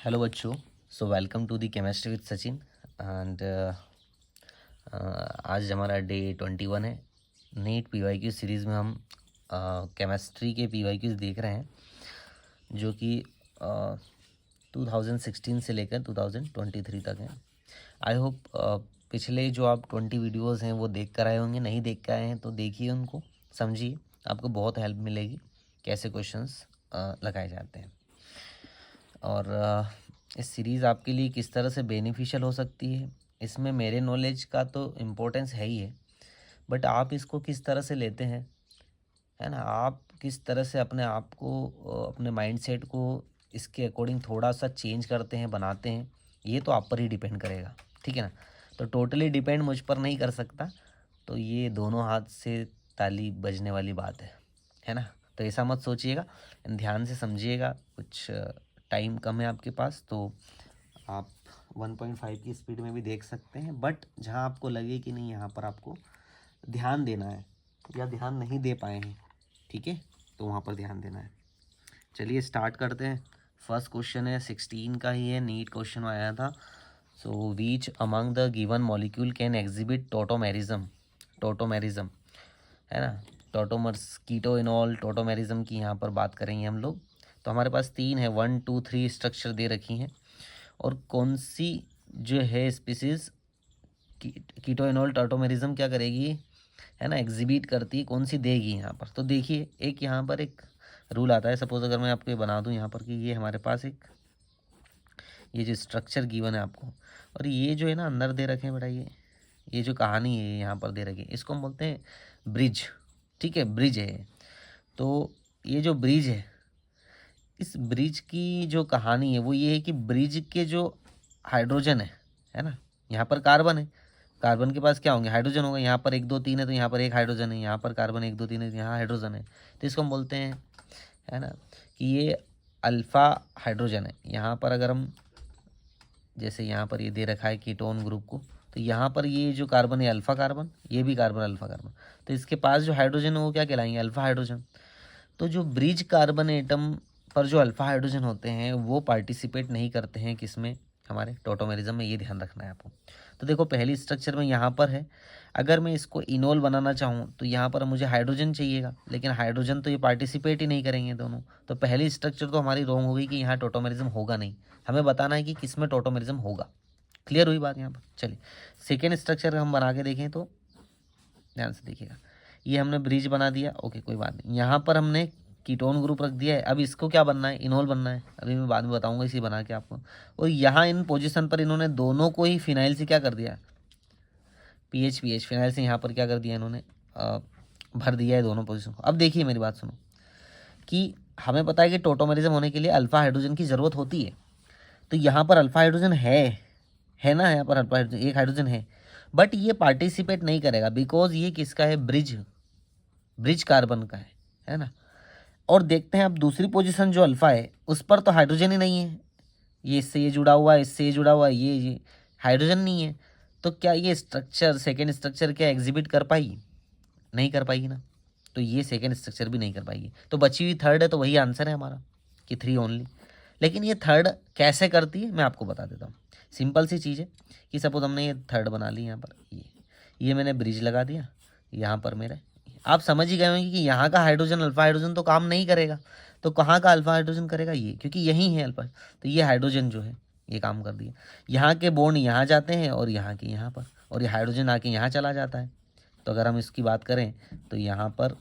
Hello बच्चों। So welcome to the chemistry with Sachin and आज हमारा डे 21 है। नीट पीवाईक्यू सीरीज़ में हम केमिस्ट्री के पीवाईक्यूज देख रहे हैं जो कि 2016 से लेकर 2023 तक हैं। आई होप पिछले जो आप 20 वीडियोस हैं वो देख कर आए होंगे। नहीं देख कर आए हैं तो देखिए, उनको समझिए, आपको बहुत हेल्प मिलेगी कैसे क्वेश्चंस लगाए जाते हैं। और इस सीरीज़ आपके लिए किस तरह से बेनिफिशियल हो सकती है, इसमें मेरे नॉलेज का तो इम्पोर्टेंस है ही है, बट आप इसको किस तरह से लेते हैं, है ना, आप किस तरह से अपने आप को अपने माइंडसेट को इसके अकॉर्डिंग थोड़ा सा चेंज करते हैं, बनाते हैं, ये तो आप पर ही डिपेंड करेगा। ठीक है ना। तो टोटली डिपेंड मुझ पर नहीं कर सकता, तो ये दोनों हाथ से ताली बजने वाली बात है ना। तो ऐसा मत सोचिएगा, ध्यान से समझिएगा। कुछ टाइम कम है आपके पास, तो आप 1.5 की स्पीड में भी देख सकते हैं, बट जहाँ आपको लगे कि नहीं यहाँ पर आपको ध्यान देना है या ध्यान नहीं दे पाए हैं, ठीक है, तो वहाँ पर ध्यान देना है। चलिए स्टार्ट करते हैं। फर्स्ट क्वेश्चन है 16 का ही है, नीट क्वेश्चन आया था। So which among the given molecule can exhibit tautomerism. Tautomerism है ना, टोटोमर्स, कीटोइनॉल, टोटोमेरिज्म की यहाँ पर बात करेंगे हम लोग। तो हमारे पास 3 है, 1 2 3 स्ट्रक्चर दे रखी हैं, और कौन सी जो है स्पीसीज कीटोइनॉल टोटोमेरिज्म क्या करेगी, है ना, एग्जिबिट करती है, कौन सी देगी यहाँ पर। तो देखिए, एक यहाँ पर एक रूल आता है। सपोज अगर मैं आपको ये बना दूँ यहाँ पर कि ये हमारे पास एक ये जो स्ट्रक्चर गिवन है आपको, और ये जो है ना अंदर दे रखे हैं बेटा, ये जो कहानी है यहाँ पर दे रखी है, इसको हम बोलते हैं ब्रिज। ठीक है, ब्रिज है। तो ये जो ब्रिज है, इस ब्रिज की जो कहानी है वो ये है कि ब्रिज के जो हाइड्रोजन है ना, यहाँ पर कार्बन है, कार्बन के पास क्या होंगे, हाइड्रोजन होगा। यहाँ पर 1 2 3 है तो यहाँ पर एक हाइड्रोजन है, यहाँ पर कार्बन 1 2 3 है तो यहाँ हाइड्रोजन है। तो इसको हम बोलते हैं, है ना, कि ये अल्फ़ा हाइड्रोजन है। यहाँ पर अगर हम, जैसे यहाँ पर ये दे रखा है कीटोन ग्रुप को, तो यहाँ पर ये जो कार्बन है अल्फ़ा कार्बन, ये भी कार्बन अल्फ़ा कार्बन, तो इसके पास जो हाइड्रोजन है वो क्या कहलाएंगे, अल्फ़ा हाइड्रोजन। तो जो ब्रिज कार्बन एटम पर जो अल्फ़ा हाइड्रोजन होते हैं वो पार्टिसिपेट नहीं करते हैं किसमें, हमारे टोटोमेरिज्म में। ये ध्यान रखना है आपको। तो देखो, पहली स्ट्रक्चर में यहाँ पर है, अगर मैं इसको इनोल बनाना चाहूँ तो यहाँ पर मुझे हाइड्रोजन चाहिएगा, लेकिन हाइड्रोजन तो ये पार्टिसिपेट ही नहीं करेंगे दोनों। तो पहली स्ट्रक्चर तो हमारी रॉन्ग हो गई कि यहाँ टोटोमेरिज्म होगा नहीं। हमें बताना है कि किस में टोटोमेरिज्म होगा। क्लियर हुई बात यहाँ पर। चलिए सेकेंड स्ट्रक्चर हम बना के देखें तो ध्यान से देखिएगा। ये हमने ब्रिज बना दिया, ओके, कोई बात नहीं। यहाँ पर हमने कीटोन ग्रुप रख दिया है। अब इसको क्या बनना है, इनोल बनना है। अभी मैं बाद में बताऊंगा इसी बना के आपको। और यहाँ इन पोजीशन पर इन्होंने दोनों को ही फिनाइल से क्या कर दिया, पीएच पीएच फिनाइल से यहाँ पर क्या कर दिया इन्होंने, भर दिया है दोनों पोजीशन को। अब देखिए मेरी बात सुनो, कि हमें पता है कि टोटोमेरिज्म होने के लिए अल्फा हाइड्रोजन की ज़रूरत होती है। तो यहाँ पर अल्फा हाइड्रोजन है ना, यहाँ पर अल्फा हाइड्रोजन, एक हाइड्रोजन है, बट ये पार्टिसिपेट नहीं करेगा बिकॉज ये किसका है, ब्रिज, ब्रिज कार्बन का है ना। और देखते हैं अब दूसरी पोजीशन जो अल्फा है उस पर तो हाइड्रोजन ही नहीं है, ये इससे ये जुड़ा हुआ है, इससे ये जुड़ा हुआ है, ये हाइड्रोजन नहीं है। तो क्या ये स्ट्रक्चर, सेकेंड स्ट्रक्चर क्या एग्जिबिट कर पाएगी, नहीं कर पाएगी ना। तो ये सेकेंड स्ट्रक्चर भी नहीं कर पाएगी। तो बची हुई थर्ड है, तो वही आंसर है हमारा कि 3 ओनली। लेकिन ये थर्ड कैसे करती है मैं आपको बता देता हूँ। सिंपल सी चीज़ है कि सपोज हमने ये थर्ड बना ली, यहाँ पर ये मैंने ब्रिज लगा दिया, यहाँ पर मेरा, आप समझ ही गए होंगे कि यहाँ का हाइड्रोजन अल्फा हाइड्रोजन तो काम नहीं करेगा। तो कहाँ का अल्फा हाइड्रोजन करेगा, ये, क्योंकि यही है अल्फा। तो ये हाइड्रोजन जो है ये काम कर दिया। यहाँ के बॉन्ड यहाँ जाते हैं और यहाँ के यहाँ पर, और ये हाइड्रोजन आके यहाँ चला जाता है। तो अगर हम इसकी बात करें तो यहाँ पर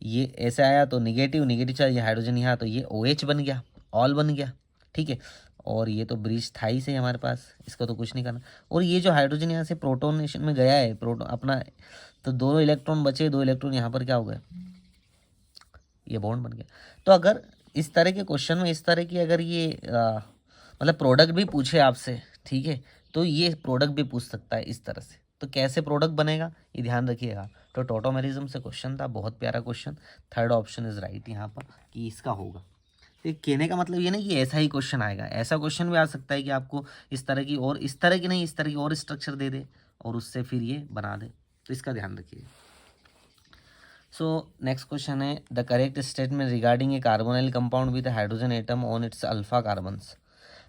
ये ऐसे आया तो निगेटिव निगेटिव चला, ये हाइड्रोजन यहाँ, तो ये OH बन गया, ऑल बन गया। ठीक है, और ये तो ब्रिज था ही से हमारे पास, इसका तो कुछ नहीं करना। और ये जो हाइड्रोजन यहाँ से प्रोटोनेशन में गया है, प्रोटोन अपना, तो 2 इलेक्ट्रॉन बचे, 2 इलेक्ट्रॉन यहाँ पर क्या हो गए, ये बॉन्ड बन गया। तो अगर इस तरह के क्वेश्चन में इस तरह की अगर ये मतलब प्रोडक्ट भी पूछे आपसे, ठीक है, तो ये प्रोडक्ट भी पूछ सकता है इस तरह से। तो कैसे प्रोडक्ट बनेगा ये ध्यान रखिएगा। तो टोटोमेरिज्म से क्वेश्चन था, बहुत प्यारा question. Third option is right यहाँ पर कि इसका होगा। तो ये कहने का मतलब ये नहीं कि ऐसा ही क्वेश्चन आएगा, ऐसा क्वेश्चन भी आ सकता है कि आपको इस तरह की, और इस तरह की नहीं, इस तरह की और स्ट्रक्चर दे दे और उससे फिर ये बना दे। तो इसका ध्यान रखिए। सो नेक्स्ट क्वेश्चन है the correct statement regarding A carbonyl compound with hydrogen atom on its alpha carbons.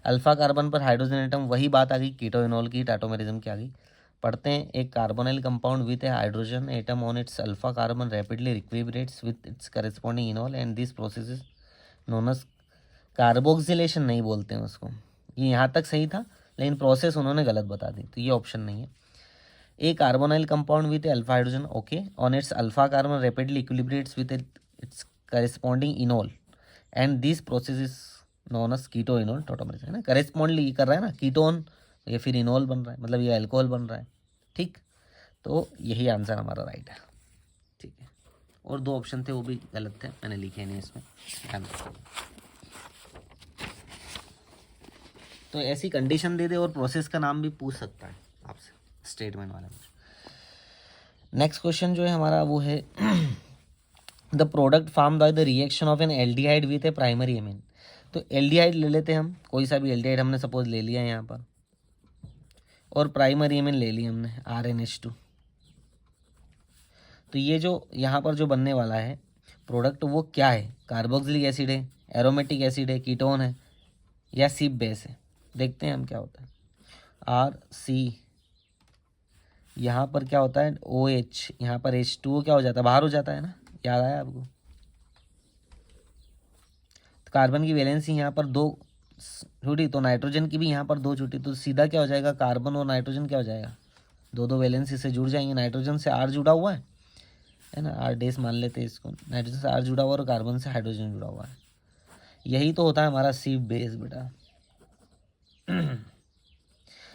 Alpha carbon पर हाइड्रोजन एटम, वही बात आ गई कीटोइनॉल की, टाटोमेरिज्म की आ गई। पढ़ते हैं, एक carbonyl compound with a hydrogen atom on its alpha carbon rapidly equilibrates with its corresponding enol and this process is known as carboxylation, नहीं बोलते हैं उसको। ये यहाँ तक सही था, लेकिन प्रोसेस उन्होंने गलत बता दी, तो ये ऑप्शन नहीं है। A carbonyl compound with alpha hydrogen, okay, on its alpha carbon rapidly equilibrates with its corresponding enol and this process is known as keto enol tautomerism, है ना, करेस्पॉन्डली कर रहा है ना कीटोन, या फिर इनॉल बन रहा है, मतलब ये अल्कोहल बन रहा है। ठीक, तो यही आंसर हमारा राइट है। ठीक है, और दो ऑप्शन थे वो भी गलत थे, मैंने लिखे नहीं इसमें, ध्यान रखो। तो ऐसी कंडीशन दे दे और प्रोसेस का नाम भी पूछ सकता है आपसे, स्टेटमेंट वाला में। नेक्स्ट क्वेश्चन जो है हमारा वो है the product form by the reaction of N aldehyde with A primary amine. तो एल्डिहाइड ले लेते हैं हम, कोई सा भी एल्डिहाइड हमने सपोज ले लिया यहाँ पर, और प्राइमरी एमीन ले लिया हमने RnH2। तो ये जो यहाँ पर जो बनने वाला है प्रोडक्ट वो क्या है, कार्बोक्सिलिक एसिड है, एरोमेटिक एसिड है, कीटोन है, या सिप बेस है। देखते हैं हम क्या होता है। RC, यहाँ पर क्या होता है OH, यहाँ पर H2O क्या हो जाता है, बाहर हो जाता है ना, याद आया आपको। तो कार्बन की वैलेंसी यहाँ पर 2 छुटी, तो नाइट्रोजन की भी यहाँ पर 2 छुटी, तो सीधा क्या हो जाएगा, कार्बन और नाइट्रोजन क्या हो जाएगा, 2 वैलेंसी से जुड़ जाएंगे। नाइट्रोजन से R जुड़ा हुआ है ना, R डेस मान लेते हैं इसको, नाइट्रोजन से R जुड़ा हुआ और कार्बन से हाइड्रोजन जुड़ा हुआ है। यही तो होता है हमारा सी बेस बेटा।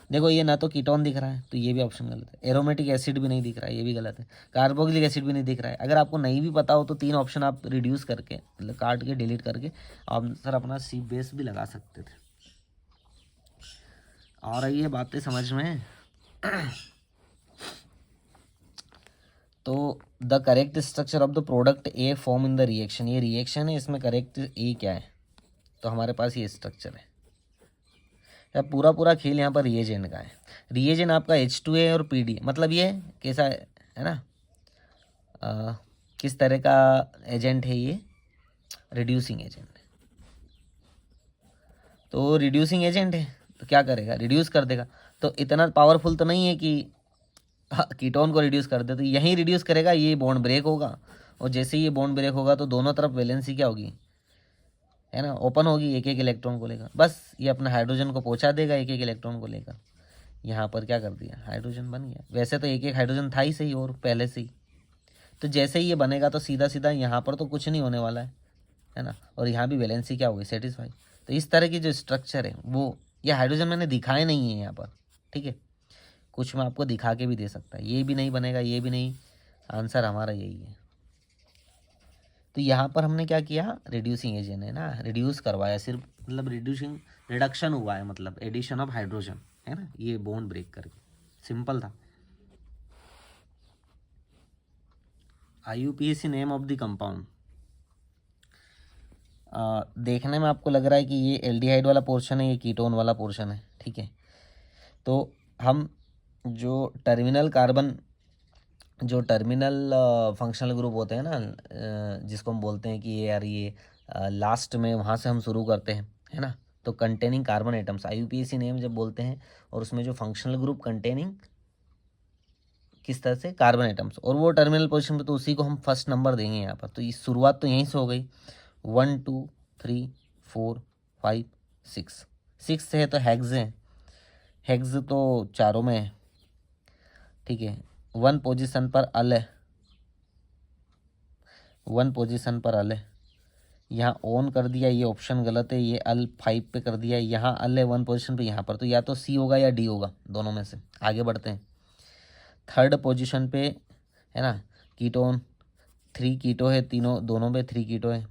देखो ये ना तो कीटोन दिख रहा है, तो ये भी ऑप्शन गलत है। एरोमेटिक एसिड भी नहीं दिख रहा है, ये भी गलत है। कार्बोक्सिलिक एसिड भी नहीं दिख रहा है। अगर आपको नहीं भी पता हो तो 3 ऑप्शन आप रिड्यूस करके, मतलब काट के, डिलीट करके आंसर अपना सी बेस भी लगा सकते थे। और ये बातें समझ में तो the correct structure of the product A form in the reaction, ये रिएक्शन है, इसमें करेक्ट ए क्या है, तो हमारे पास ये स्ट्रक्चर है। पूरा पूरा खेल यहाँ पर रिएजेंट का है। रिएजेंट आपका H2A और PD, मतलब ये कैसा है ना, किस तरह का एजेंट है ये, रिड्यूसिंग एजेंट है। तो रिड्यूसिंग एजेंट है तो क्या करेगा, रिड्यूस कर देगा। तो इतना पावरफुल तो नहीं है कि कीटोन को रिड्यूस कर दे, तो यहीं रिड्यूस करेगा, ये बॉन्ड ब्रेक होगा, और जैसे ही ये बॉन्ड ब्रेक होगा तो दोनों तरफ वैलेंसी क्या होगी, है ना, ओपन होगी, एक एक इलेक्ट्रॉन को लेकर। बस ये अपना हाइड्रोजन को पहुंचा देगा एक एक इलेक्ट्रॉन को लेकर। यहाँ पर क्या कर दिया, हाइड्रोजन बन गया। वैसे तो एक एक हाइड्रोजन था ही सही और पहले से ही, तो जैसे ही ये बनेगा तो सीधा सीधा यहाँ पर तो कुछ नहीं होने वाला है ना, और यहाँ भी वैलेंसी क्या होगी, सेटिस्फाई। तो इस तरह की जो स्ट्रक्चर है वो, ये हाइड्रोजन मैंने दिखाए नहीं है यहाँ पर, ठीक है, कुछ मैं आपको दिखा के भी दे सकता है। ये भी नहीं बनेगा, ये भी नहीं, आंसर हमारा यही है। तो यहाँ पर हमने क्या किया, रिड्यूसिंग एजेंट है ना, रिड्यूस करवाया सिर्फ, मतलब रिडक्शन हुआ है, मतलब एडिशन ऑफ हाइड्रोजन, है ना, ये बॉन्ड ब्रेक करके, सिंपल था। IUPAC name of the compound, देखने में आपको लग रहा है कि ये एल्डिहाइड वाला पोर्शन है, ये कीटोन वाला पोर्शन है, ठीक है। तो हम जो टर्मिनल कार्बन, जो टर्मिनल फंक्शनल ग्रुप होते हैं ना, जिसको हम बोलते हैं कि ये यार ये लास्ट में वहाँ से हम शुरू करते हैं, है ना, तो containing carbon atoms, IUPAC name जब बोलते हैं, और उसमें जो फंक्शनल ग्रुप कंटेनिंग किस तरह से कार्बन एटम्स, और वो टर्मिनल पोजीशन पे, तो उसी को हम फर्स्ट नंबर देंगे यहाँ पर। तो इस शुरुआत तो यहीं से हो गई, 1 2 3 4 5 6, 6 से है तो हेक्स है, हेक्स तो चारों में है, ठीक है। 1 पोजीशन पर अल है, 1 पोजीशन पर अल है, यहाँ ऑन कर दिया, ये ऑप्शन गलत है, ये अल 5 पे कर दिया, यहाँ अल है 1 पोजीशन पे यहाँ पर, तो या तो C होगा या D होगा, दोनों में से। आगे बढ़ते हैं, 3rd पोजीशन पे है ना कीटोन, 3 कीटो है, तीनों दोनों पे 3 कीटो है,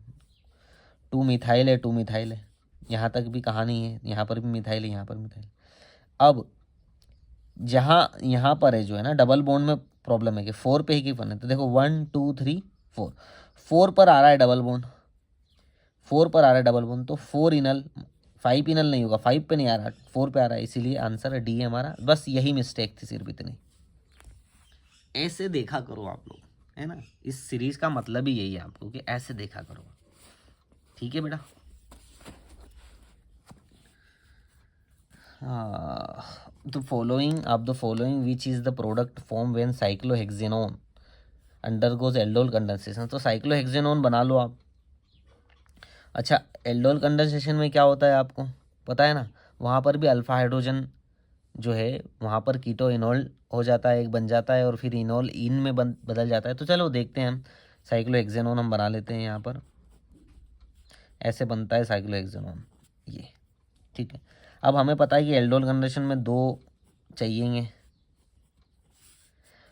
2 मिथाइल है, 2 मिथाइल है, यहाँ तक भी कहानी है, यहाँ पर भी मिथाइल है, यहाँ पर मिथाइल। अब जहाँ यहाँ पर है जो है ना डबल बॉन्ड में प्रॉब्लम है कि 4 पे ही की फन है, तो देखो 1 2 3 4, 4 पर आ रहा है डबल बॉन्ड, 4 पर आ रहा है डबल बॉन्ड, तो 4 इनल, 5 इनल नहीं होगा, 5 पे नहीं आ रहा, 4 पे आ रहा है, इसीलिए आंसर D है हमारा। बस यही मिस्टेक थी, सिर्फ इतनी। ऐसे देखा करो आप लोग, है ना, इस सीरीज का मतलब ही यही है आपको कि ऐसे देखा करो, ठीक है बेटा। The following which is the product form when cyclohexanone undergoes aldol condensation. तो साइक्लोहेक्सेनोन बना लो आप। अच्छा, एल्डोल कंडेंसेशन में क्या होता है आपको पता है ना, वहाँ पर भी अल्फा हाइड्रोजन जो है वहाँ पर कीटो इनोल हो जाता है, एक बन जाता है, और फिर इनोल इन में बदल जाता है। तो चलो देखते हैं हम, साइक्लोहेक्सेनोन हम बना लेते हैं। यहाँ पर ऐसे बनता है साइक्लोहेक्सेनोन ये, ठीक है। अब हमें पता है कि एल्डोल कंडेंसेशन में 2 चाहिए।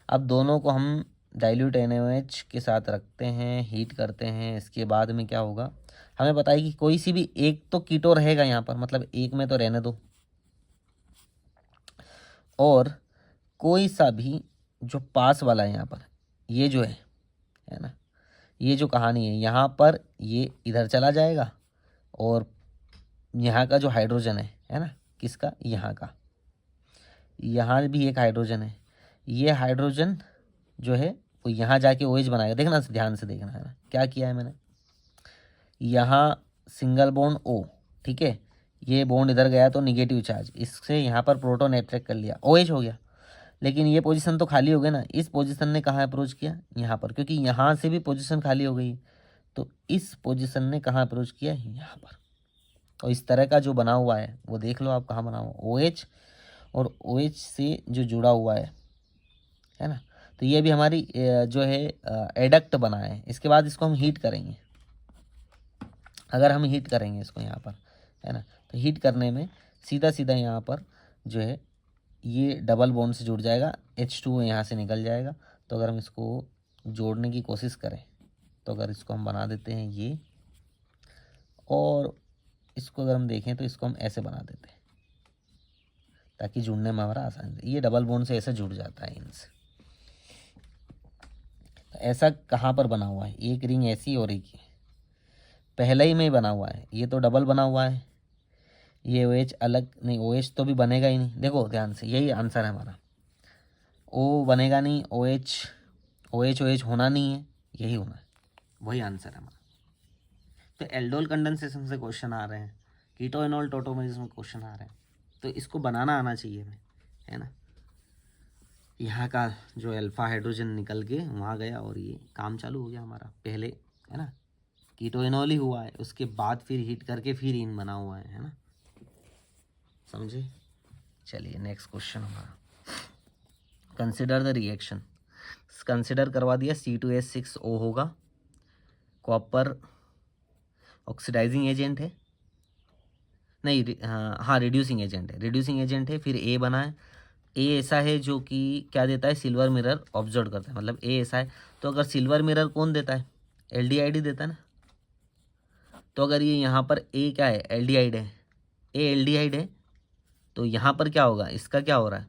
अब दोनों को हम डाइल्यूट NaOH के साथ रखते हैं, हीट करते हैं। इसके बाद में क्या होगा, हमें पता है कि कोई सी भी एक तो कीटो रहेगा यहाँ पर, मतलब एक में तो रहने दो, और कोई सा भी जो पास वाला है यहाँ पर, ये जो है ना, ये जो कहानी है यहाँ पर, ये इधर चला जाएगा, और यहाँ का जो हाइड्रोजन है ना, किसका, यहाँ का, यहाँ भी एक हाइड्रोजन है, ये हाइड्रोजन जो है वो यहाँ जाके OH बनाएगा। देखना, ध्यान से देखना है ना, क्या किया है मैंने, यहाँ सिंगल बॉन्ड O, ठीक है, ये बॉन्ड इधर गया तो निगेटिव चार्ज, इससे यहाँ पर प्रोटॉन अट्रैक्ट कर लिया, OH हो गया। लेकिन ये पोजीशन तो खाली हो गई ना, इस पोजीशन ने कहाँ अप्रोच किया, यहाँ पर, क्योंकि यहाँ से भी पोजीशन खाली हो गई, तो इस पोजीशन ने कहाँ अप्रोच किया, यहाँ पर। और इस तरह का जो बना हुआ है वो देख लो आप, कहाँ बना हुआ, OH और OH से जो जुड़ा हुआ है ना। तो ये भी हमारी जो है एडक्ट बना है। इसके बाद इसको हम हीट करेंगे। अगर हम हीट करेंगे इसको यहाँ पर, है ना, तो हीट करने में सीधा सीधा यहाँ पर जो है ये डबल बॉन्ड से जुड़ जाएगा, H2 यहाँ से निकल जाएगा। तो अगर हम इसको जोड़ने की कोशिश करें, तो अगर इसको हम बना देते हैं ये, और इसको अगर हम देखें तो इसको हम ऐसे बना देते हैं ताकि जुड़ने में हमारा आसानी से, ये डबल बॉन्ड से ऐसे जुड़ जाता है इनसे। तो ऐसा कहाँ पर बना हुआ है, एक रिंग ऐसी और एक ये पहले ही में बना हुआ है, ये तो डबल बना हुआ है, ये OH अलग नहीं, OH तो भी बनेगा ही नहीं। देखो ध्यान से, यही आंसर है हमारा, O बनेगा नहीं, OH होना नहीं है, यही होना है, वही आंसर है हमारा। तो एल्डोल कंडेंसेशन से क्वेश्चन आ रहे हैं, कीटो इनोल टोटोमेरिज्म में क्वेश्चन आ रहे हैं, तो इसको बनाना आना चाहिए हमें, है ना। यहाँ का जो अल्फा हाइड्रोजन निकल के वहाँ गया और ये काम चालू हो गया हमारा, पहले है ना कीटो इनोल ही हुआ है, उसके बाद फिर हीट करके फिर इन बना हुआ है ना, समझे। चलिए नेक्स्ट क्वेश्चन हमारा, कंसिडर द रिएक्शन। कंसिडर करवा दिया, C2H6O होगा, कॉपर ऑक्सीडाइजिंग एजेंट है, नहीं हाँ रिड्यूसिंग एजेंट है, रिड्यूसिंग एजेंट है। फिर A बना है, A ऐसा है जो कि क्या देता है, सिल्वर मिरर ऑब्जर्व करता है, मतलब A ऐसा है। तो अगर सिल्वर मिरर कौन देता है, एल्डिहाइड देता है ना। तो अगर ये यहाँ पर A क्या है, एल्डिहाइड है, A एल्डिहाइड है, तो यहाँ पर क्या होगा, इसका क्या हो रहा है,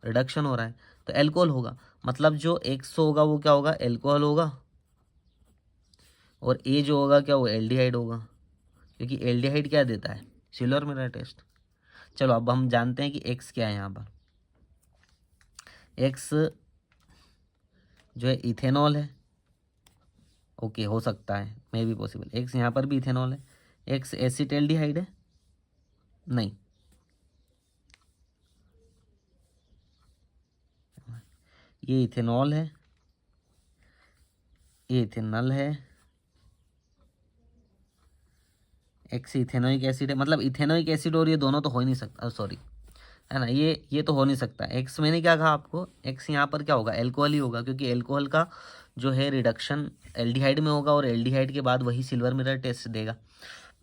रिडक्शन हो रहा है, तो एल्कोहल होगा। मतलब जो X होगा वो क्या होगा, एल्कोहल होगा, और A जो होगा क्या होगा, एल्डिहाइड होगा, क्योंकि एल्डिहाइड क्या देता है, सिल्वर मिरर टेस्ट। चलो अब हम जानते हैं कि X क्या है यहाँ पर, X जो है इथेनॉल है, ओके हो सकता है, मे बी पॉसिबल। X यहाँ पर भी इथेनॉल है, X एसिटाल्डिहाइड है, नहीं, ये इथेनॉल है, ये इथेनॉल है, X इथेनोइक एसिड है, मतलब इथेनोइक एसिड और ये दोनों तो हो ही नहीं सकता, सॉरी है ना, ये तो हो नहीं सकता। X मैंने क्या कहा आपको, X यहाँ पर क्या होगा, एल्कोहल ही होगा, क्योंकि एल्कोहल का जो है रिडक्शन एल्डिहाइड में होगा, और एल्डिहाइड के बाद वही सिल्वर मिरर टेस्ट देगा।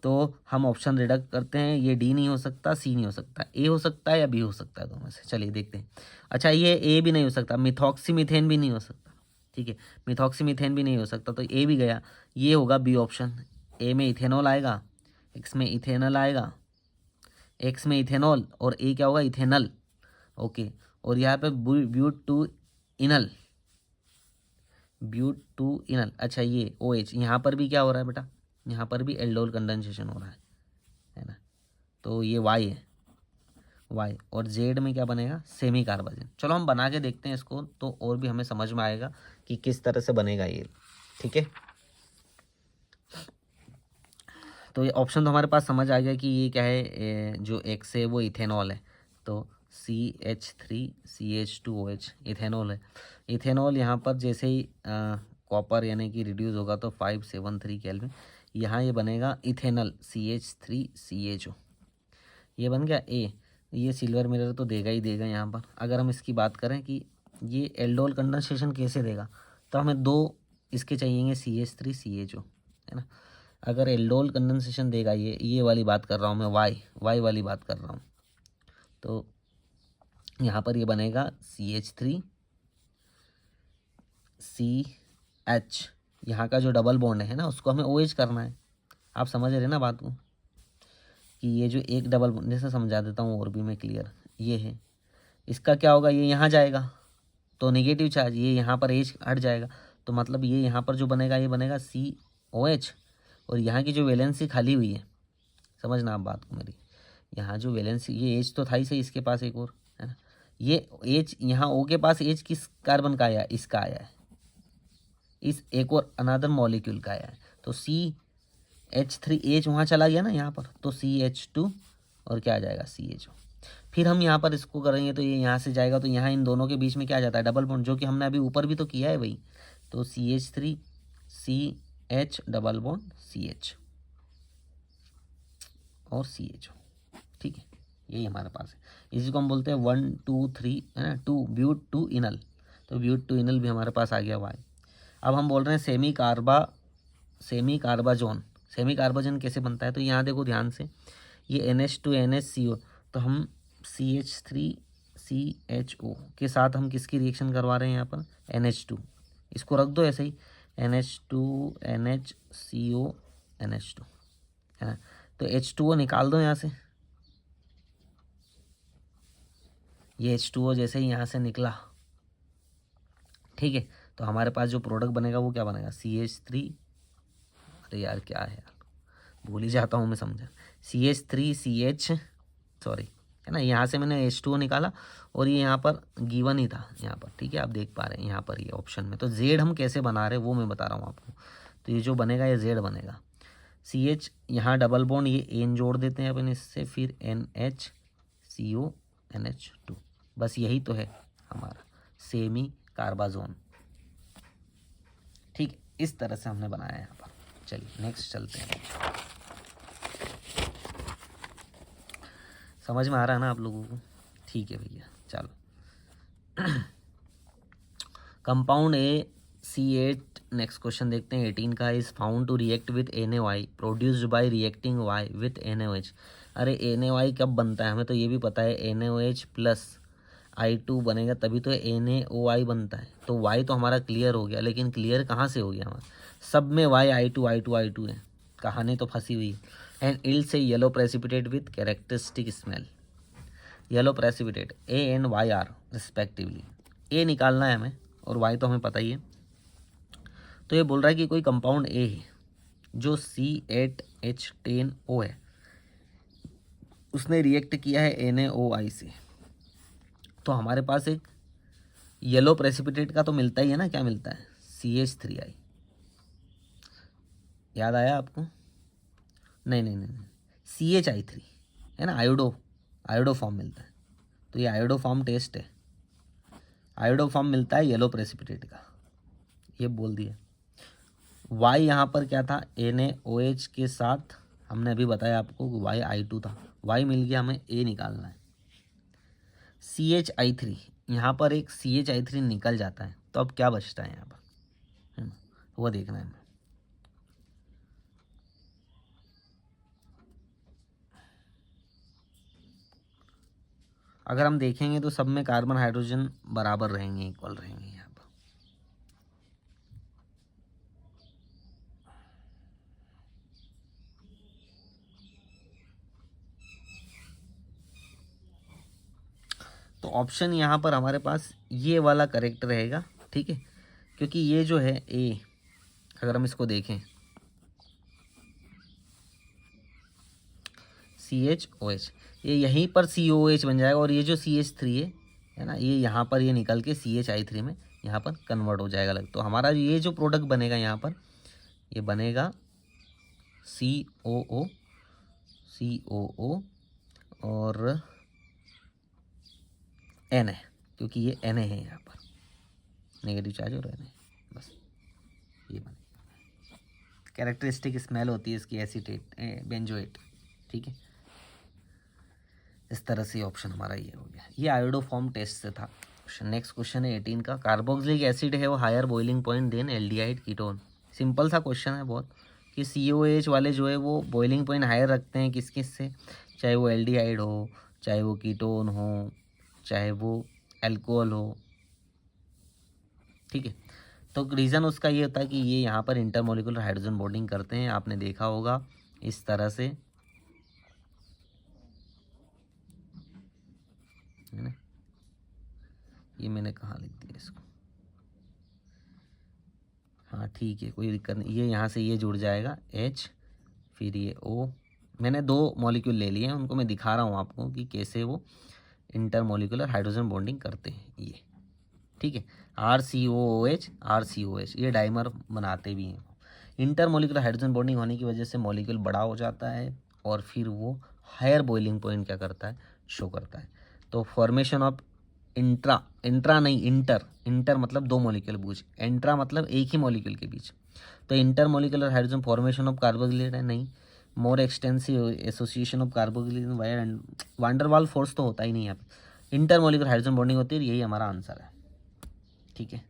तो हम ऑप्शन रिडक्ट करते हैं, ये D नहीं हो सकता, C नहीं हो सकता, A हो सकता है या B हो सकता है, दोनों में से। चलिए देखते हैं। अच्छा ये A भी नहीं हो सकता, मिथॉक्सीमीथेन भी नहीं हो सकता, ठीक है, मिथॉक्सीमीथेन भी नहीं हो सकता, तो A भी गया, ये होगा B ऑप्शन। A में इथेनॉल आएगा, X में इथेनॉल आएगा, X में इथेनॉल, और A क्या होगा, इथेनल, ओके। और यहाँ पे ब्यूट टू इनल, अच्छा ये OH, यहाँ पर भी क्या हो रहा है बेटा, यहाँ पर भी एल्डोल कंडेंसेशन हो रहा है ना। तो ये Y है, Y, और Z में क्या बनेगा, सेमी कार्बोजन। चलो हम बना के देखते हैं इसको, तो और भी हमें समझ में आएगा कि किस तरह से बनेगा ये, ठीक है। तो ये ऑप्शन तो हमारे पास समझ आ गया कि ये क्या है, जो एक्स है वो इथेनॉल है। तो CH3CH2OH इथेनॉल है। इथेनॉल यहाँ पर जैसे ही कॉपर यानी कि रिड्यूस होगा तो 573 केल्विन, यहाँ ये बनेगा इथेनॉल CH3CHO, ये बन गया ए। ये सिल्वर मिरर तो देगा ही देगा यहाँ पर। अगर हम इसकी बात करें कि ये एल्डोल कंडेंसेशन कैसे देगा, तो हमें दो इसके चाहिएंगे CH3CHO, है ना। अगर एल्डोल कंडेंसेशन देगा ये वाली बात कर रहा हूँ मैं, वाई वाली बात कर रहा हूँ, तो यहाँ पर ये बनेगा CH3CH, यहाँ का जो डबल बॉन्ड है ना उसको हमें OH करना है। आप समझ रहे ना बात को, कि ये जो एक डबल बॉन्ड, जैसे समझा देता हूँ और भी मैं क्लियर, ये है, इसका क्या होगा, ये यहाँ जाएगा तो नेगेटिव चार्ज, ये यहाँ पर H हट जाएगा, तो मतलब ये यहाँ पर जो बनेगा ये बनेगा COH, और यहाँ की जो वैलेंसी खाली हुई है, समझना आप बात को मेरी, यहाँ जो वैलेंसी, ये H तो था ही सही इसके पास एक और, है ना, ये H यहाँ O के पास H किस कार्बन का आया, इसका आया है, इस एक और अनदर मॉलिक्यूल का आया है, तो CH3H वहाँ चला गया ना यहाँ पर, तो CH2 और क्या आ जाएगा CHO। फिर हम यहाँ पर इसको करेंगे तो ये यहाँ से जाएगा, तो यहाँ इन दोनों के बीच में क्या आ जाता है, डबल बॉन्ड, जो कि हमने अभी ऊपर भी तो किया है भाई, तो CH3CH डबल बॉन्ड CH और CHO, ठीक है, यही हमारे पास है। इसी को हम बोलते हैं 1 2 3, है ना, 2 ब्यूट 2 इनल, तो ब्यूट 2 इनल भी हमारे पास आ गया वाई। अब हम बोल रहे हैं सेमी कार्बाजोन। सेमी कार्बाजोन कैसे बनता है, तो यहाँ देखो ध्यान से, ये NH2NHCO, तो हम CH3CHO के साथ हम किसकी रिएक्शन करवा रहे हैं यहाँ पर, NH2, इसको रख दो ऐसे ही, NH2NHCO NH2, है ना, तो H2O निकाल दो यहाँ से, ये H2O जैसे ही यहाँ से निकला, ठीक है, तो हमारे पास जो प्रोडक्ट बनेगा वो क्या बनेगा, CH3, अरे यार क्या है यार, भूल ही जाता हूँ मैं, समझा, CH3CH, सॉरी, है ना, यहाँ से मैंने H2O निकाला और ये यहाँ पर गिवन ही था यहाँ पर, ठीक है, आप देख पा रहे हैं यहाँ पर ये ऑप्शन में, तो Z हम कैसे बना रहे हैं वो मैं बता रहा हूँ आपको। तो ये जो बनेगा ये Z बनेगा, CH यहाँ डबल बॉन्ड, ये N जोड़ देते हैं अपन इससे, फिर NHCO NH2, बस यही तो है हमारा सेमी कार्बाजोन, ठीक, इस तरह से हमने बनाया है यहाँ पर। चलिए नेक्स्ट चलते हैं। समझ में आ रहा है ना आप लोगों को, ठीक है भैया, चलो। Compound A C8, next question देखते हैं 18 का, is found to react with NaOI produced by reacting Y with NaOH। अरे NaOI कब बनता है, हमें तो ये भी पता है, NaOH प्लस I2 बनेगा तभी तो NaOI बनता है, तो Y तो हमारा क्लियर हो गया, लेकिन क्लियर कहाँ से हो गया हमारा, सब में Y I2 है, कहानी तो फंसी हुई है। एंड इल से yellow precipitate with characteristic smell, yellow precipitate ANYR respectively, A निकालना है हमें और Y तो हमें पता ही है। तो ये बोल रहा है कि कोई कंपाउंड A है जो C8H10O है, उसने रिएक्ट किया है NaOI से, तो हमारे पास एक येलो प्रेसिपिटेट का तो मिलता ही है ना, क्या मिलता है, CH3I, याद आया आपको, नहीं CHI3, है ना, आयोडो फॉर्म मिलता है, तो ये आयोडो फॉर्म टेस्ट है, आयोडो फॉर्म मिलता है येलो प्रेसिपिटेट का, ये बोल दिया। Y यहाँ पर क्या था, NaOH के साथ, हमने अभी बताया आपको कि Y I2 था, Y मिल गया, हमें A निकालना है। CHI3, यहाँ पर एक CHI3 निकल जाता है, तो अब क्या बचता है यहाँ पर, है ना, वो देखना है हमें। अगर हम देखेंगे तो सब में कार्बन हाइड्रोजन बराबर रहेंगे, इक्वल रहेंगे यहाँ पर। तो ऑप्शन यहाँ पर हमारे पास ये वाला करेक्ट रहेगा, ठीक है, क्योंकि ये जो है ए, अगर हम इसको देखें CHOH, ये यहीं पर COH बन जाएगा, और ये जो CH3 है ना, ये यहाँ पर ये निकल के CHI3 में यहाँ पर कन्वर्ट हो जाएगा अलग, तो हमारा ये जो प्रोडक्ट बनेगा यहाँ पर, ये बनेगा COO और Na, क्योंकि ये Na है यहाँ पर, नेगेटिव चार्ज और Na, बस ये बने। कैरेक्टरिस्टिक स्मेल होती है इसकी एसीटेट बेंजोएट, ठीक है। इस तरह से ऑप्शन हमारा ये हो गया। ये आयोडोफॉर्म टेस्ट से था क्वेश्चन। नेक्स्ट क्वेश्चन है 18 का, कार्बोक्सिलिक एसिड है वो higher boiling point then aldehyde ketone. Simple सा क्वेश्चन है बहुत, कि COH वाले जो है वो बॉइलिंग पॉइंट हायर रखते हैं किस किस से, चाहे वो एल्डिहाइड हो, चाहे वो कीटोन हो, चाहे वो एल्कोहल हो, ठीक है। तो रीज़न उसका ये होता है कि ये यहाँ पर इंटरमोलिकुलर हाइड्रोजन बॉन्डिंग करते हैं, आपने देखा होगा इस तरह से, है ना। ये मैंने कहाँ लिख दिया इसको, हाँ ठीक है, कोई दिक्कत नहीं। ये यहाँ से ये जुड़ जाएगा H, फिर ये O। मैंने 2 मॉलिक्यूल ले लिए हैं, उनको मैं दिखा रहा हूँ आपको कि कैसे वो इंटरमोलिकुलर हाइड्रोजन बॉन्डिंग करते हैं ये, ठीक है। RCOOH ये डाइमर बनाते भी हैं। इंटरमोलिकुलर हाइड्रोजन बॉन्डिंग होने की वजह से मॉलिक्यूल बड़ा हो जाता है और फिर वो हायर बॉइलिंग पॉइंट क्या करता है, शो करता है। तो फॉर्मेशन ऑफ इंट्रा नहीं इंटर मतलब 2 मॉलिक्यूल बीच, इंट्रा मतलब एक ही मॉलिक्यूल के बीच। तो intermolecular hydrogen formation of carboxylate है नहीं, more extensive association of carboxylate via and van der Waals force तो होता ही नहीं यहाँ पे, इंटरमोलिकुलर हाइड्रोजन बॉन्डिंग होती है, यही हमारा आंसर है, ठीक है।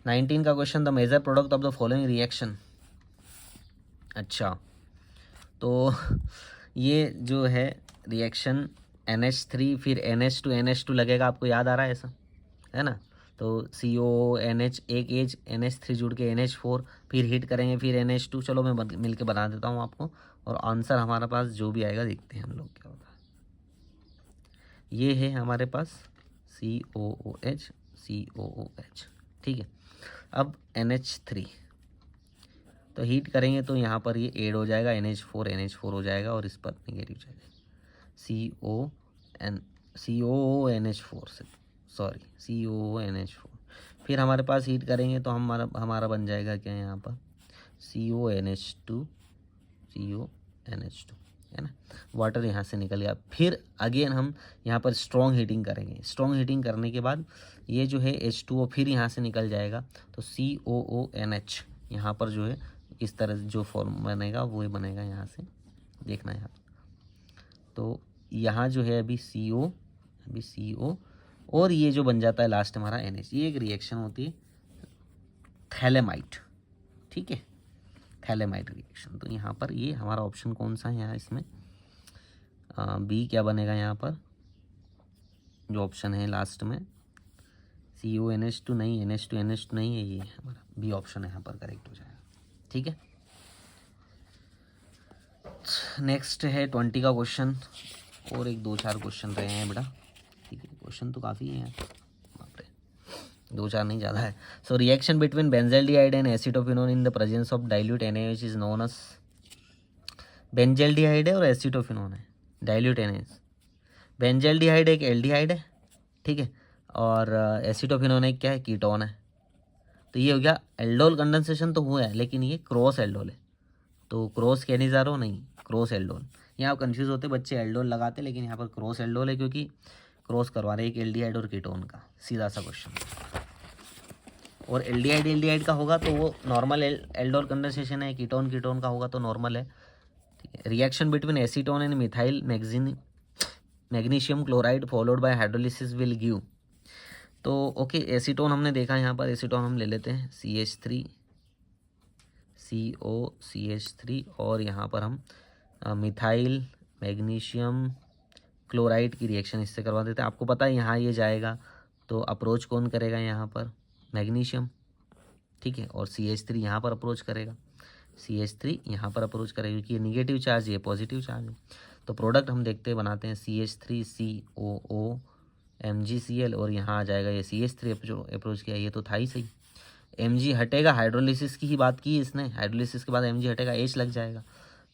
19 का question, the major product of the following reaction. अच्छा, तो ये जो है रिएक्शन NH3 फिर NH2 NH2 लगेगा, आपको याद आ रहा है ऐसा, है ना। तो CONH एक एज NH3 जुड़ के NH4, फिर हीट करेंगे फिर NH2। चलो मैं मिल के बना देता हूँ आपको, और आंसर हमारे पास जो भी आएगा देखते हैं हम लोग क्या होता है। ये है हमारे पास COOH, ठीक है। अब NH3 तो हीट करेंगे तो यहाँ पर ये ऐड हो जाएगा, NH4 हो जाएगा, और इस पर नेगेटिव जाएगा COONH4 से, सॉरी COONH4। फिर हमारे पास हीट करेंगे तो हमारा बन जाएगा क्या यहाँ पर, CONH2, है ना। वाटर यहाँ से निकल गया। फिर अगेन हम यहाँ पर स्ट्रॉन्ग हीटिंग करेंगे, स्ट्रॉन्ग हीटिंग करने के बाद ये जो है H2O फिर यहाँ से निकल जाएगा, तो COONH यहाँ पर जो है इस तरह जो फॉर्म बनेगा वो बनेगा, यहाँ से देखना यहाँ। तो यहाँ जो है अभी CO और ये जो बन जाता है लास्ट हमारा NH। ये एक रिएक्शन होती है थैलेमाइट, ठीक है, थैलेमाइट रिएक्शन। तो यहाँ पर ये हमारा ऑप्शन कौन सा है यहाँ इसमें, बी क्या बनेगा यहाँ पर, जो ऑप्शन है लास्ट में CONH2 नहीं, NH2 नहीं है, ये हमारा बी ऑप्शन है यहाँ पर करेक्ट हो जाएगा, ठीक है। नेक्स्ट है 20 का क्वेश्चन, और एक 2-4 क्वेश्चन रहे हैं बेटा, ठीक है। क्वेश्चन तो काफ़ी हैं, बाप रे, 2-4 नहीं ज़्यादा है। So reaction between benzaldehyde and acetophenone in the presence of dilute NaOH is known as, benzaldehyde है और एसिटोफिनोन है, डाइल्यूट NaOH। बेंजल्डिहाइड एक एल्डिहाइड है, ठीक है, और एसिटोफिनोन एक क्या है, कीटोन है। तो ये हो गया एल्डोल कंडेंसेशन तो हुआ है, लेकिन ये क्रॉस एल्डोल है, तो क्रॉस कैनिजारो नहीं, क्रॉस एल्डोल। यहाँ कंफ्यूज होते बच्चे, एल्डोल लगाते, लेकिन यहाँ पर क्रॉस एल्डोल है, क्योंकि क्रॉस करवा रहे एक एल्डिहाइड और कीटोन का, सीधा सा क्वेश्चन। और एल्डिहाइड का होगा तो वो नॉर्मल एल्डोल कंडेंसेशन है, कीटोन का होगा तो नॉर्मल है, ठीक है। Reaction between acetone and methyl magnesium chloride followed by hydrolysis will give. तो ओके, एसीटोन हमने देखा, यहाँ पर एसीटोन हम ले लेते हैं CH3 COCH3, और यहाँ पर हम मिथाइल मैग्नीशियम क्लोराइड की रिएक्शन इससे करवा देते हैं। आपको पता है यहाँ ये जाएगा तो अप्रोच कौन करेगा, यहाँ पर मैग्नीशियम, ठीक है, और CH3 यहाँ पर अप्रोच करेगा, CH3 यहाँ पर अप्रोच करेगा, क्योंकि ये निगेटिव चार्ज, ये पॉजिटिव चार्ज है। तो प्रोडक्ट हम देखते बनाते हैं CH3 COO MgCl, और यहाँ आ जाएगा ये CH3 अप्रोच किया, ये तो था ही सही। Mg हटेगा, हाइड्रोलिसिस की ही बात की इसने, हाइड्रोलिसिस के बाद Mg हटेगा, H लग जाएगा,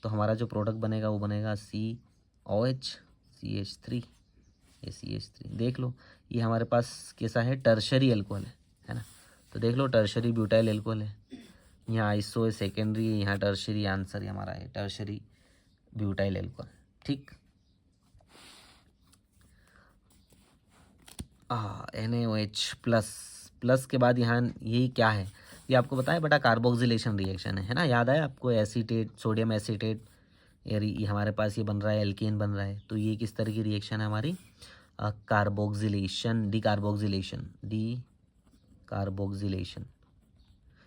तो हमारा जो प्रोडक्ट बनेगा वो बनेगा COH CH3, ये CH3 देख लो। ये हमारे पास कैसा है, टर्शरी एल्कोहल है ना। तो देख लो टर्शरी ब्यूटाइल एल्कोहल है, यहाँ आइसो है सेकेंडरी, यहाँ टर्शरी, आंसर ही हमारा है टर्शरी ब्यूटाइल एल्कोहल। ठीक, NaOH प्लस, प्लस के बाद यहाँ यही क्या है, ये आपको पता है बेटा, कार्बोक्सिलेशन रिएक्शन है ना, याद आया आपको, एसीटेट, सोडियम एसीटेट, ये हमारे पास ये बन रहा है, एल्केन बन रहा है, तो ये किस तरह की रिएक्शन है हमारी, कार्बोक्सिलेशन, डीकार्बोक्सिलेशन, डीकार्बोक्सिलेशन,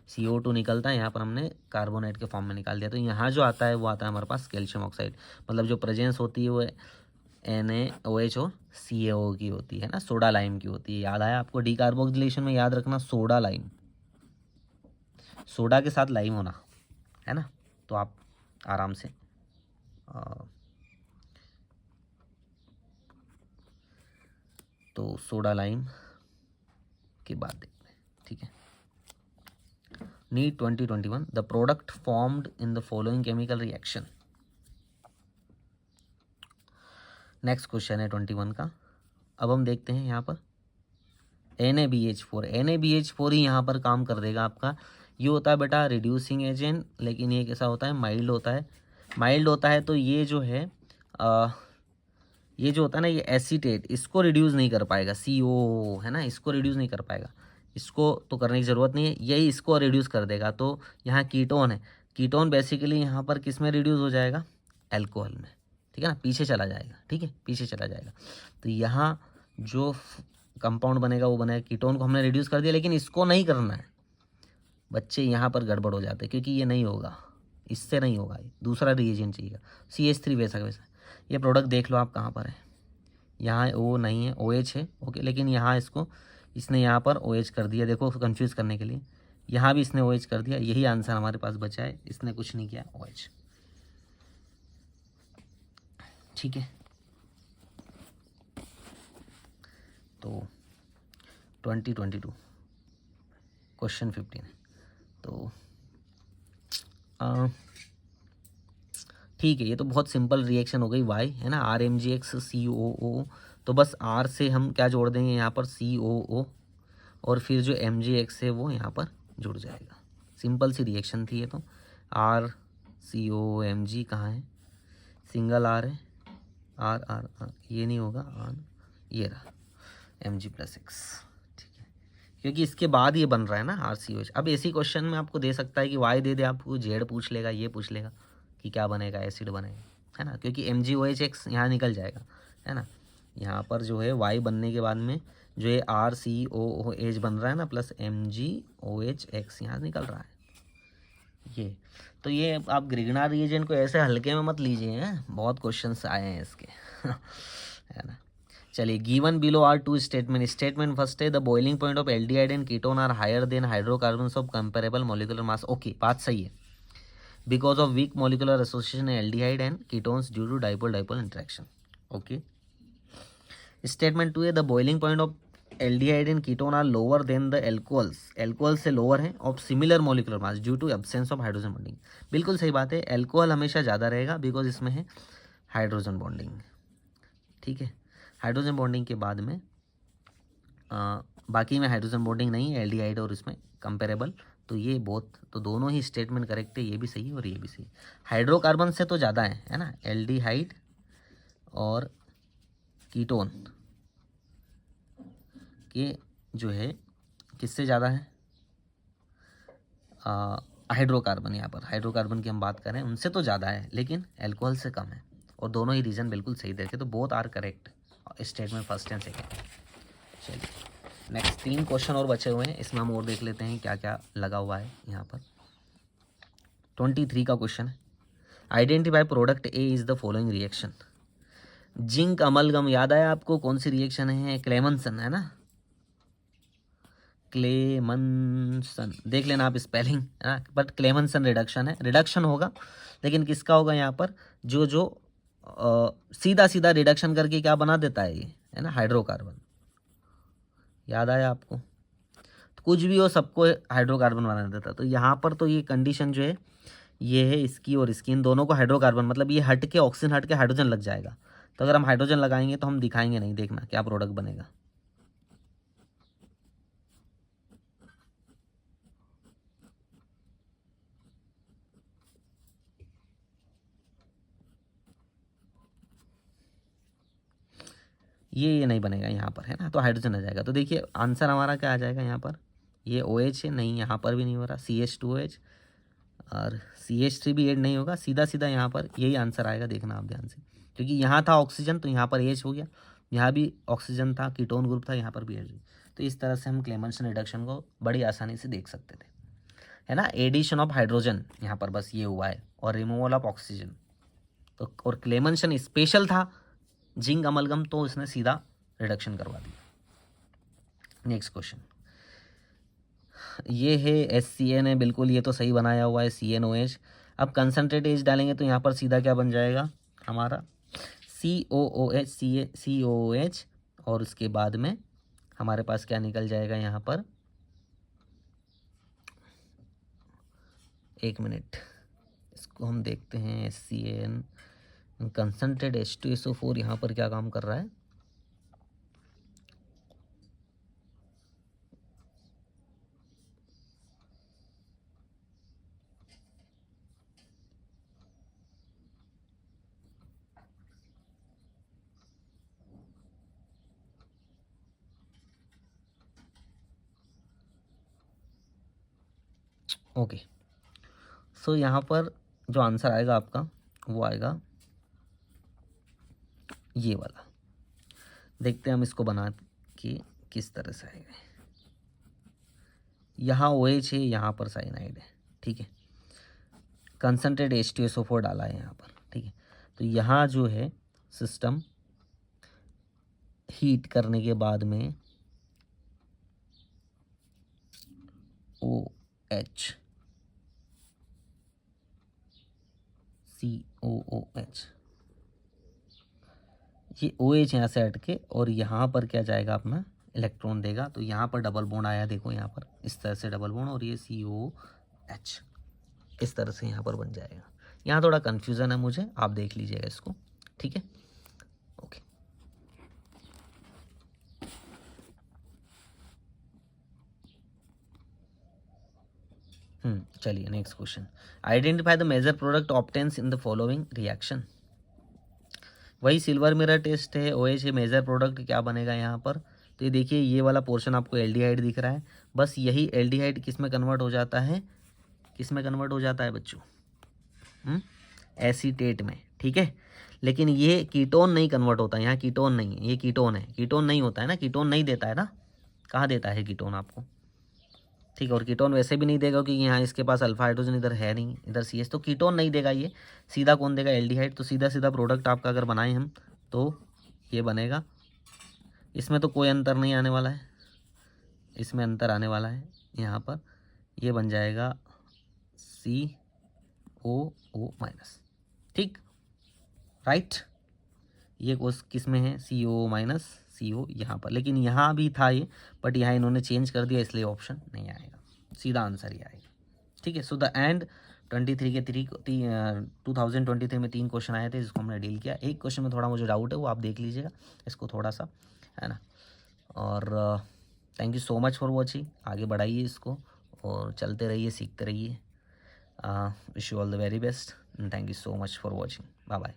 CO2 निकलता है, यहाँ पर हमने कार्बोनेट के फॉर्म में निकाल दिया, तो यहाँ जो आता है वो आता है हमारे पास कैल्शियम ऑक्साइड, मतलब जो प्रेजेंस होती है वो NaOH और CaO की होती है ना, सोडा लाइम की होती है। याद आया आपको, डीकार्बोक्सिलेशन में याद रखना सोडा लाइम, सोडा के साथ लाइम होना है ना, तो आप आराम से तो सोडा लाइम की बात देखते हैं। ठीक है, NEET 2021 the product formed in the following chemical reaction. Next question है 21 का। अब हम देखते हैं यहाँ पर NaBH4, NaBH4 ही यहाँ पर काम कर देगा आपका। ये होता है बेटा रिड्यूसिंग एजेंट, लेकिन ये कैसा होता है, माइल्ड होता है, माइल्ड होता है, तो ये जो है ये जो होता है ना, ये एसीटेट, इसको रिड्यूस नहीं कर पाएगा, CO है ना, इसको रिड्यूस नहीं कर पाएगा, इसको तो करने की ज़रूरत नहीं है, यही इसको रिड्यूस कर देगा। तो यहाँ कीटोन है, कीटोन बेसिकली यहाँ पर किस में रिड्यूस हो जाएगा, एल्कोहल में। ठीक है ना, पीछे चला जाएगा, ठीक है, पीछे चला जाएगा। तो यहाँ जो कंपाउंड बनेगा वो बनेगा, कीटोन को हमने रिड्यूस कर दिया, लेकिन इसको नहीं करना है बच्चे, यहाँ पर गड़बड़ हो जाते हैं, क्योंकि ये नहीं होगा, इससे नहीं होगा, ये दूसरा रिएजेंट चाहिए, CH3 वैसा वैसा। ये प्रोडक्ट देख लो आप कहाँ पर है, यहाँ O नहीं है, OH है, ओके, लेकिन यहाँ इसने यहाँ पर OH कर दिया, देखो कंफ्यूज करने के लिए, यहाँ भी इसने OH कर दिया, यही आंसर हमारे पास बचा है, इसने कुछ नहीं किया, OH। ठीक है, तो 2022 क्वेश्चन 15 है, तो ठीक है, ये तो बहुत सिंपल रिएक्शन हो गई, Y है ना, RMgX COO, तो बस R से हम क्या जोड़ देंगे यहाँ पर, COO, और फिर जो MgX है वो यहाँ पर जुड़ जाएगा। सिंपल सी रिएक्शन थी ये तो। R CO Mg कहाँ है, सिंगल R है, R ये नहीं होगा, R ये रहा Mg+X। ठीक है, क्योंकि इसके बाद ये बन रहा है ना RCOH। अब ऐसी क्वेश्चन में आपको दे सकता है कि Y दे दे, आपको Z पूछ लेगा, ये पूछ लेगा कि क्या बनेगा, एसिड बनेगा, है ना, क्योंकि MgOH यहाँ निकल जाएगा, है ना। यहाँ पर जो है Y बनने के बाद में जो ये RCOOH बन रहा है ना, प्लस MgOH यहाँ निकल रहा है ये। तो ये आप ग्रिग्नार रिएजेंट को ऐसे हल्के में मत लीजिए, हैं, बहुत क्वेश्चंस आए हैं इसके है ना। चलिए, given below are two statement. Statement first है, the boiling point of aldehyde and ketone are higher than hydrocarbons of comparable molecular mass. Okay, बात सही है, because of weak molecular association aldehyde and ketones due to dipole dipole interaction. Okay, statement 2 है, the boiling point of aldehyde and ketone are lower than the alcohols, alcohol से lower है, of similar molecular mass due to absence of hydrogen bonding. बिल्कुल सही बात है, alcohol हमेशा ज़्यादा रहेगा बिकॉज इसमें है हाइड्रोजन बॉन्डिंग। ठीक है, हाइड्रोजन बॉन्डिंग के बाद में बाकी में हाइड्रोजन बॉन्डिंग नहीं है, एल्डिहाइड और इसमें कंपेरेबल, तो ये बहुत, तो दोनों ही स्टेटमेंट करेक्ट है, ये भी सही है और ये भी सही। हाइड्रोकार्बन से तो ज़्यादा है ना, एल्डिहाइड और कीटोन के जो है किससे ज़्यादा है, हाइड्रोकार्बन, यहाँ पर हाइड्रोकार्बन की हम बात करें उनसे तो ज़्यादा है, लेकिन अल्कोहल से कम है, और दोनों ही रीज़न बिल्कुल सही देखे, तो both are correct, statement first and second. चलिए, नेक्स्ट 3 क्वेश्चन और बचे हुए हैं, इसमें हम और देख लेते हैं क्या क्या लगा हुआ है यहाँ पर। 23 का क्वेश्चन है, identify product A is the following reaction. Zinc amalgam, याद आया आपको कौन सी रिएक्शन है, क्लेमनसन है ना, क्लेमनसन, देख लेना आप स्पेलिंग, है ना, बट क्लेमनसन रिडक्शन है, रिडक्शन होगा, लेकिन किसका होगा यहाँ पर, जो सीधा सीधा रिडक्शन करके क्या बना देता है ये, है ना, हाइड्रोकार्बन। याद आया आपको, तो कुछ भी हो सबको हाइड्रोकार्बन बना देता, तो यहाँ पर तो ये कंडीशन जो है ये है इसकी और इसकी, इन दोनों को हाइड्रोकार्बन, मतलब ये हट के ऑक्सीजन हट के हाइड्रोजन लग जाएगा, तो अगर हम हाइड्रोजन लगाएंगे तो हम दिखाएंगे नहीं, देखना क्या प्रोडक्ट बनेगा। ये नहीं बनेगा यहाँ पर, है ना, तो हाइड्रोजन आ जाएगा। तो देखिए आंसर हमारा क्या आ जाएगा यहाँ पर, ये OH है, नहीं यहाँ पर भी नहीं हो रहा, CH2OH, और CH3 भी ऐड नहीं होगा, सीधा सीधा यहाँ पर यही आंसर आएगा, देखना आप ध्यान से, क्योंकि यहाँ था ऑक्सीजन तो यहाँ पर H हो गया, यहाँ भी ऑक्सीजन था, कीटोन ग्रुप था, यहाँ पर भी H। तो इस तरह से हम क्लेमेंसन रिडक्शन को बड़ी आसानी से देख सकते थे, है ना। एडिशन ऑफ हाइड्रोजन यहाँ पर बस ये हुआ है, और रिमूवल ऑफ ऑक्सीजन। तो और क्लेमेंसन स्पेशल था जिंक अमलगम, तो इसने सीधा रिडक्शन करवा दिया। नेक्स्ट क्वेश्चन, ये है SCN है, बिल्कुल ये तो सही बनाया हुआ है, CNOH। अब कंसनट्रेट एज डालेंगे तो यहाँ पर सीधा क्या बन जाएगा हमारा, COOH, COOH, और उसके बाद में हमारे पास क्या निकल जाएगा यहाँ पर, एक मिनट इसको हम देखते हैं। SCN कंसनट्रेट H2SO4 यहाँ पर क्या काम कर रहा है, ओके। सो यहाँ पर जो आंसर आएगा आपका वो आएगा ये वाला। देखते हैं हम इसको बना के किस तरह से आएगा। यहाँ OH है, यहाँ पर साइनाइड है, ठीक है। कंसनट्रेट H2SO4 डाला है यहाँ पर, ठीक है। तो यहाँ जो है सिस्टम हीट करने के बाद में OH, COOH, ये OH यहाँ से हटके और यहाँ पर क्या जाएगा अपना इलेक्ट्रॉन देगा, तो यहाँ पर डबल बॉन्ड आया, देखो यहाँ पर इस तरह से डबल बॉन्ड, और ये COH इस तरह से यहाँ पर बन जाएगा। यहाँ थोड़ा कन्फ्यूज़न है मुझे, आप देख लीजिएगा इसको, ठीक है, ओके। चलिए next question, identify the major product obtains in the following reaction. वही सिल्वर मिरर टेस्ट है, OH है, मेजर प्रोडक्ट क्या बनेगा यहाँ पर, तो ये देखिए ये वाला पोर्शन आपको एल्डिहाइड दिख रहा है, बस यही एल्डिहाइड किस में कन्वर्ट हो जाता है, किस में कन्वर्ट हो जाता है बच्चों, एसीटेट में, ठीक है। लेकिन ये कीटोन नहीं कन्वर्ट होता, यहाँ कीटोन नहीं है, ये कीटोन है, कीटोन नहीं होता है ना, कीटोन नहीं देता है ना, कहाँ देता है कीटोन आपको, ठीक है। और कीटोन वैसे भी नहीं देगा क्योंकि यहाँ इसके पास अल्फा हाइड्रोजन इधर है नहीं, इधर CH, तो कीटोन नहीं देगा ये, सीधा कौन देगा, एल्डिहाइड। तो सीधा सीधा प्रोडक्ट आपका अगर बनाए हम तो ये बनेगा, इसमें तो कोई अंतर नहीं आने वाला है, इसमें अंतर आने वाला है, यहाँ पर ये बन जाएगा COO-, ठीक, राइट। ये किस में है, CO- CO यहाँ पर, लेकिन यहाँ भी था ये, बट यहाँ इन्होंने चेंज कर दिया, इसलिए ऑप्शन नहीं आएगा, सीधा आंसर ही आएगा, ठीक है। सो द एंड 2023 में 3 क्वेश्चन आए थे जिसको हमने डील किया। एक क्वेश्चन में थोड़ा मुझे डाउट है, वो आप देख लीजिएगा इसको थोड़ा सा, है ना। और thank you so much for watching, आगे बढ़ाइए इसको और चलते रहिए, सीखते रहिए। Wish you all the very best, thank you so much for watching, bye bye.